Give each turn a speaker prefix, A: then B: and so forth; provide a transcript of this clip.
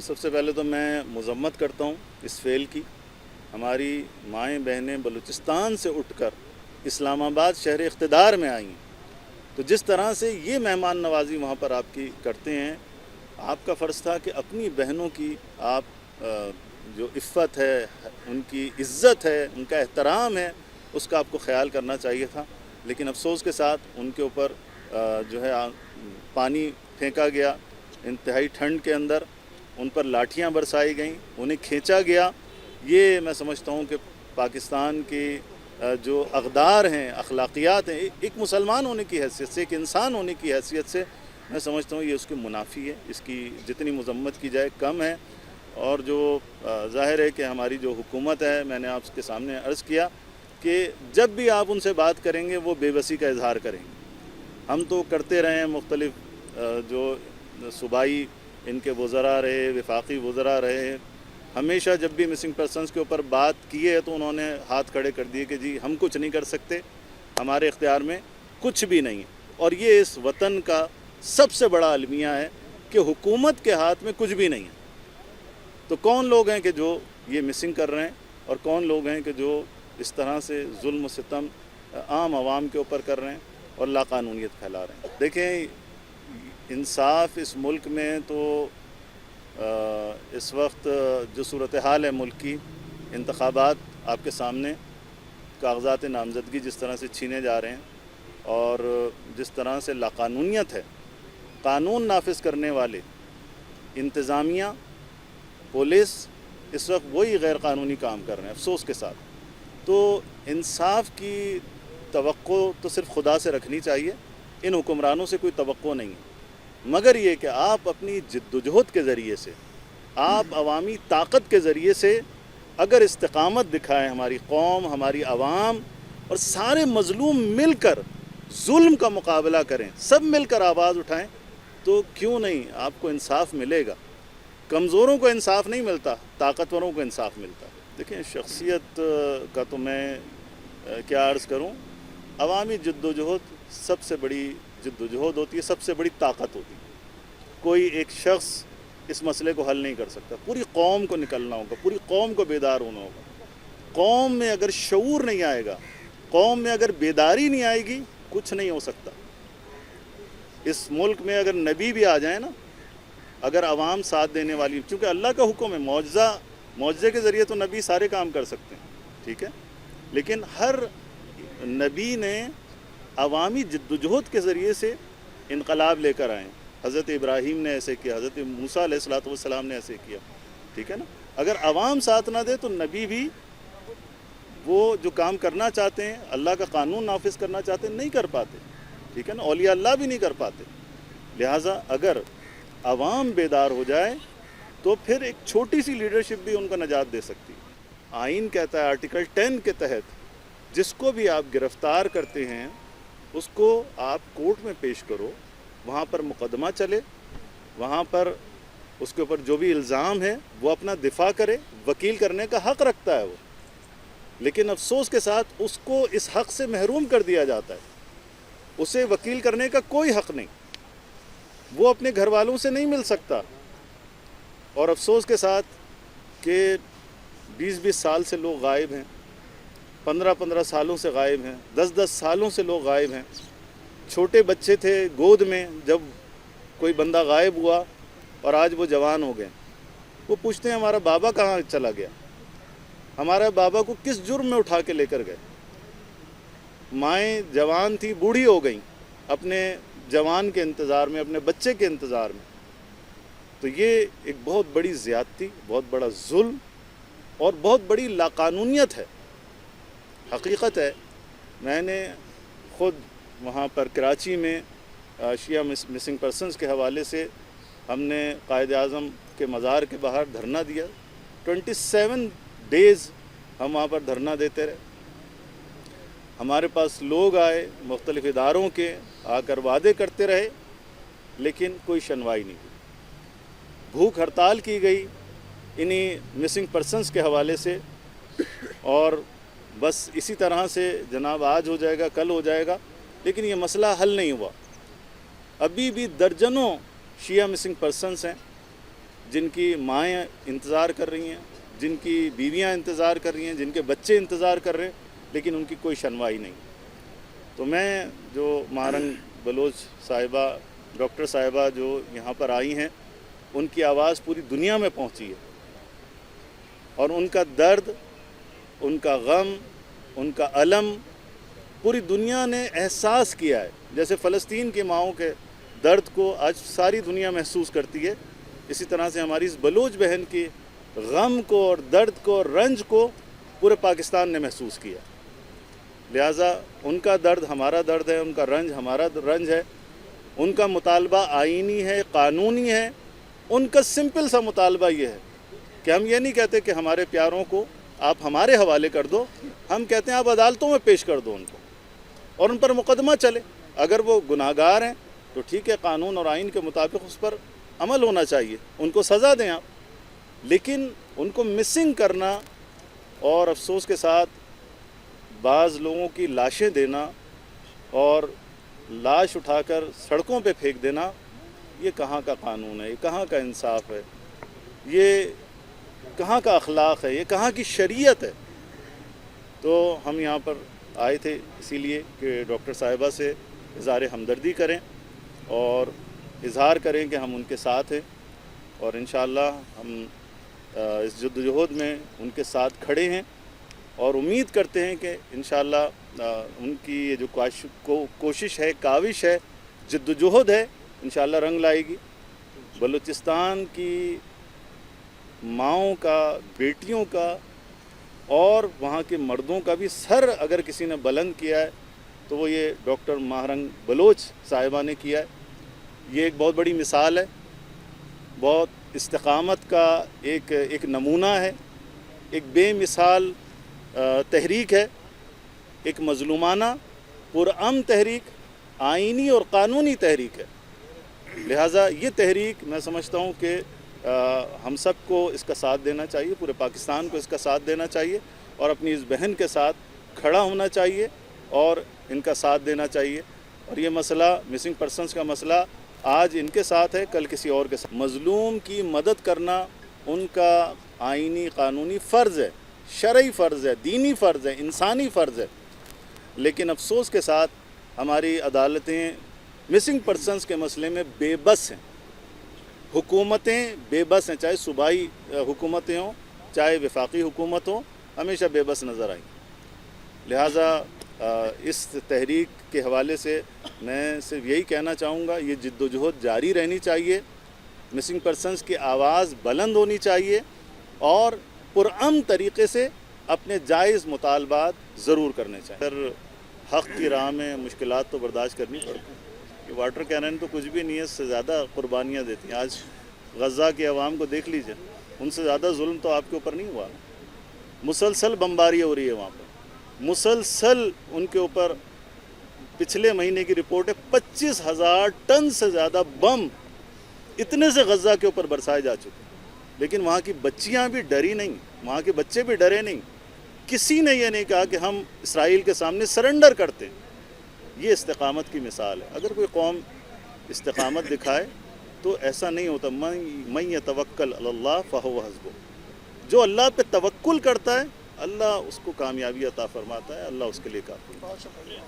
A: سب سے پہلے تو میں مذمت کرتا ہوں اس فعل کی. ہماری مائیں بہنیں بلوچستان سے اٹھ کر اسلام آباد شہر اقتدار میں آئی ہیں، تو جس طرح سے یہ مہمان نوازی وہاں پر آپ کی کرتے ہیں، آپ کا فرض تھا کہ اپنی بہنوں کی آپ جو عفت ہے، ان کی عزت ہے، ان کا احترام ہے، اس کا آپ کو خیال کرنا چاہیے تھا. لیکن افسوس کے ساتھ ان کے اوپر جو ہے پانی پھینکا گیا انتہائی ٹھنڈ کے اندر، ان پر لاٹھیاں برسائی گئیں، انہیں کھینچا گیا. یہ میں سمجھتا ہوں کہ پاکستان کی جو اقدار ہیں، اخلاقیات ہیں، ایک مسلمان ہونے کی حیثیت سے، ایک انسان ہونے کی حیثیت سے میں سمجھتا ہوں یہ اس کے منافی ہے. اس کی جتنی مذمت کی جائے کم ہے. اور جو ظاہر ہے کہ ہماری جو حکومت ہے، میں نے آپ کے سامنے عرض کیا کہ جب بھی آپ ان سے بات کریں گے وہ بے بسی کا اظہار کریں گے. ہم تو کرتے رہے ہیں، مختلف جو صوبائی ان کے وزراء رہے، وفاقی وزراء رہے، ہمیشہ جب بھی مسنگ پرسنز کے اوپر بات کی ہے تو انہوں نے ہاتھ کھڑے کر دیے کہ جی ہم کچھ نہیں کر سکتے، ہمارے اختیار میں کچھ بھی نہیں ہے. اور یہ اس وطن کا سب سے بڑا المیہ ہے کہ حکومت کے ہاتھ میں کچھ بھی نہیں ہے. تو کون لوگ ہیں کہ جو یہ مسنگ کر رہے ہیں، اور کون لوگ ہیں کہ جو اس طرح سے ظلم و ستم عام عوام کے اوپر کر رہے ہیں اور لاقانونیت پھیلا رہے ہیں. دیکھیں، انصاف اس ملک میں تو اس وقت جو صورتحال ہے ملک کی، انتخابات آپ کے سامنے، کاغذات نامزدگی جس طرح سے چھینے جا رہے ہیں اور جس طرح سے لاقانونیت ہے، قانون نافذ کرنے والے انتظامیہ، پولیس اس وقت وہی غیر قانونی کام کر رہے ہیں افسوس کے ساتھ. تو انصاف کی توقع تو صرف خدا سے رکھنی چاہیے، ان حکمرانوں سے کوئی توقع نہیں ہے، مگر یہ کہ آپ اپنی جد و جہد کے ذریعے سے، آپ عوامی طاقت کے ذریعے سے اگر استقامت دکھائیں، ہماری قوم، ہماری عوام اور سارے مظلوم مل کر ظلم کا مقابلہ کریں، سب مل کر آواز اٹھائیں، تو کیوں نہیں آپ کو انصاف ملے گا. کمزوروں کو انصاف نہیں ملتا، طاقتوروں کو انصاف ملتا. دیکھیں، شخصیت کا تو میں کیا عرض کروں. عوامی جد و جہد سب سے بڑی جد و جہد ہوتی ہے، سب سے بڑی طاقت ہوتی ہے. کوئی ایک شخص اس مسئلے کو حل نہیں کر سکتا، پوری قوم کو نکلنا ہوگا، پوری قوم کو بیدار ہونا ہوگا. قوم میں اگر شعور نہیں آئے گا، قوم میں اگر بیداری نہیں آئے گی، کچھ نہیں ہو سکتا. اس ملک میں اگر نبی بھی آ جائیں نا، اگر عوام ساتھ دینے والی، کیونکہ اللہ کا حکم ہے، معجزے کے ذریعے تو نبی سارے کام کر سکتے ہیں، ٹھیک ہے، لیکن ہر نبی نے عوامی جد و جہد کے ذریعے سے انقلاب لے کر آئے. حضرت ابراہیم نے ایسے کیا، حضرت موسیٰ علیہ السلام نے ایسے کیا، ٹھیک ہے نا. اگر عوام ساتھ نہ دے تو نبی بھی وہ جو کام کرنا چاہتے ہیں، اللہ کا قانون نافذ کرنا چاہتے ہیں، نہیں کر پاتے، ٹھیک ہے نا. اولیاء اللہ بھی نہیں کر پاتے. لہٰذا اگر عوام بیدار ہو جائے تو پھر ایک چھوٹی سی لیڈرشپ بھی ان کو نجات دے سکتی. آئین کہتا ہے آرٹیکل 10 کے تحت جس کو بھی آپ گرفتار کرتے ہیں اس کو آپ کورٹ میں پیش کرو، وہاں پر مقدمہ چلے، وہاں پر اس کے اوپر جو بھی الزام ہے وہ اپنا دفاع کرے. وکیل کرنے کا حق رکھتا ہے وہ، لیکن افسوس کے ساتھ اس کو اس حق سے محروم کر دیا جاتا ہے. اسے وکیل کرنے کا کوئی حق نہیں، وہ اپنے گھر والوں سے نہیں مل سکتا. اور افسوس کے ساتھ کہ 20 سال سے لوگ غائب ہیں، 15 سالوں سے غائب ہیں، 10 سالوں سے لوگ غائب ہیں. چھوٹے بچے تھے گود میں جب کوئی بندہ غائب ہوا اور آج وہ جوان ہو گئے. وہ پوچھتے ہیں ہمارا بابا کہاں چلا گیا، ہمارے بابا کو کس جرم میں اٹھا کے لے کر گئے. مائیں جوان تھی، بوڑھی ہو گئیں اپنے جوان کے انتظار میں، اپنے بچے کے انتظار میں. تو یہ ایک بہت بڑی زیادتی، بہت بڑا ظلم اور بہت بڑی لاقانونیت ہے. حقیقت ہے، میں نے خود وہاں پر کراچی میں شیعہ مسنگ پرسنز کے حوالے سے ہم نے قائد اعظم کے مزار کے باہر دھرنا دیا. 27 ڈیز ہم وہاں پر دھرنا دیتے رہے. ہمارے پاس لوگ آئے مختلف اداروں کے، آ کر وعدے کرتے رہے، لیکن کوئی سنوائی نہیں ہوئی. بھوک ہڑتال کی گئی انہی مسنگ پرسنز کے حوالے سے، اور بس اسی طرح سے جناب آج ہو جائے گا، کل ہو جائے گا، لیکن یہ مسئلہ حل نہیں ہوا. ابھی بھی درجنوں شیعہ مسنگ پرسنز ہیں جن کی مائیں انتظار کر رہی ہیں، جن کی بیویاں انتظار کر رہی ہیں، جن کے بچے انتظار کر رہے ہیں، لیکن ان کی کوئی شنوائی نہیں۔ تو میں جو ماہرنگ بلوچ صاحبہ، ڈاکٹر صاحبہ جو یہاں پر آئی ہیں، ان کی آواز پوری دنیا میں پہنچی ہے، اور ان کا درد، ان کا غم، ان کا الم پوری دنیا نے احساس کیا ہے۔ جیسے فلسطین کی ماؤں کے درد کو آج ساری دنیا محسوس کرتی ہے، اسی طرح سے ہماری اس بلوچ بہن کی غم کو اور درد کو اور رنج کو پورے پاکستان نے محسوس کیا۔ لہٰذا ان کا درد ہمارا درد ہے، ان کا رنج ہمارا رنج ہے، ان کا مطالبہ آئینی ہے، قانونی ہے۔ ان کا سمپل سا مطالبہ یہ ہے کہ ہم یہ نہیں کہتے کہ ہمارے پیاروں کو آپ ہمارے حوالے کر دو، ہم کہتے ہیں آپ عدالتوں میں پیش کر دو ان کو، اور ان پر مقدمہ چلے۔ اگر وہ گناہ گار ہیں تو ٹھیک ہے، قانون اور آئین کے مطابق اس پر عمل ہونا چاہیے، ان کو سزا دیں آپ، لیکن ان کو مسنگ کرنا اور افسوس کے ساتھ بعض لوگوں کی لاشیں دینا اور لاش اٹھا کر سڑکوں پہ پھینک دینا، یہ کہاں کا قانون ہے، یہ کہاں کا انصاف ہے، یہ کہاں کا اخلاق ہے، یہ کہاں کی شریعت ہے۔ تو ہم یہاں پر آئے تھے اسی لیے کہ ڈاکٹر صاحبہ سے اظہار ہمدردی کریں اور اظہار کریں کہ ہم ان کے ساتھ ہیں، اور انشاءاللہ ہم اس جدوجہد میں ان کے ساتھ کھڑے ہیں، اور امید کرتے ہیں کہ انشاءاللہ ان کی یہ جو کوشش ہے، کاوش ہے، جدوجہد ہے، انشاءاللہ رنگ لائے گی۔ بلوچستان کی ماؤں کا، بیٹیوں کا اور وہاں کے مردوں کا بھی سر اگر کسی نے بلند کیا ہے تو وہ یہ ڈاکٹر ماہرنگ بلوچ صاحبہ نے کیا ہے۔ یہ ایک بہت بڑی مثال ہے، بہت استقامت کا ایک نمونہ ہے، ایک بے مثال تحریک ہے، ایک مظلومانہ پرامن تحریک، آئینی اور قانونی تحریک ہے۔ لہٰذا یہ تحریک میں سمجھتا ہوں کہ ہم سب کو اس کا ساتھ دینا چاہیے، پورے پاکستان کو اس کا ساتھ دینا چاہیے، اور اپنی اس بہن کے ساتھ کھڑا ہونا چاہیے اور ان کا ساتھ دینا چاہیے۔ اور یہ مسئلہ مسنگ پرسنز کا مسئلہ آج ان کے ساتھ ہے، کل کسی اور کے ساتھ۔ مظلوم کی مدد کرنا ان کا آئینی قانونی فرض ہے، شرعی فرض ہے، دینی فرض ہے، انسانی فرض ہے، لیکن افسوس کے ساتھ ہماری عدالتیں مسنگ پرسنز کے مسئلے میں بے بس ہیں، حکومتیں بے بس ہیں، چاہے صوبائی حکومتیں ہوں، چاہے وفاقی حکومت ہوں، ہمیشہ بے بس نظر آئیں۔ لہٰذا اس تحریک کے حوالے سے میں صرف یہی کہنا چاہوں گا، یہ جد و جہد جاری رہنی چاہیے، مسنگ پرسنز کی آواز بلند ہونی چاہیے، اور پرامن طریقے سے اپنے جائز مطالبات ضرور کرنے چاہیے۔ سر، حق کی راہ میں مشکلات تو برداشت کرنی پڑتی ہیں۔ یہ واٹر کینن تو کچھ بھی نہیں ہے، اس سے زیادہ قربانیاں دیتی ہیں۔ آج غزہ کے عوام کو دیکھ لیجئے، ان سے زیادہ ظلم تو آپ کے اوپر نہیں ہوا۔ مسلسل بمباری ہو رہی ہے وہاں پر، مسلسل ان کے اوپر۔ پچھلے مہینے کی رپورٹ ہے 25,000 ٹن سے زیادہ بم اتنے سے غزہ کے اوپر برسائے جا چکے، لیکن وہاں کی بچیاں بھی ڈری نہیں، وہاں کے بچے بھی ڈرے نہیں، کسی نے یہ نہیں کہا کہ ہم اسرائیل کے سامنے سرنڈر کرتے ہیں۔ یہ استقامت کی مثال ہے۔ اگر کوئی قوم استقامت دکھائے تو ایسا نہیں ہوتا، من یتوکل علی اللہ فہو حسبہ، جو اللہ پہ توکل کرتا ہے اللہ اس کو کامیابی عطا فرماتا ہے، اللہ اس کے لیے کافی ہے۔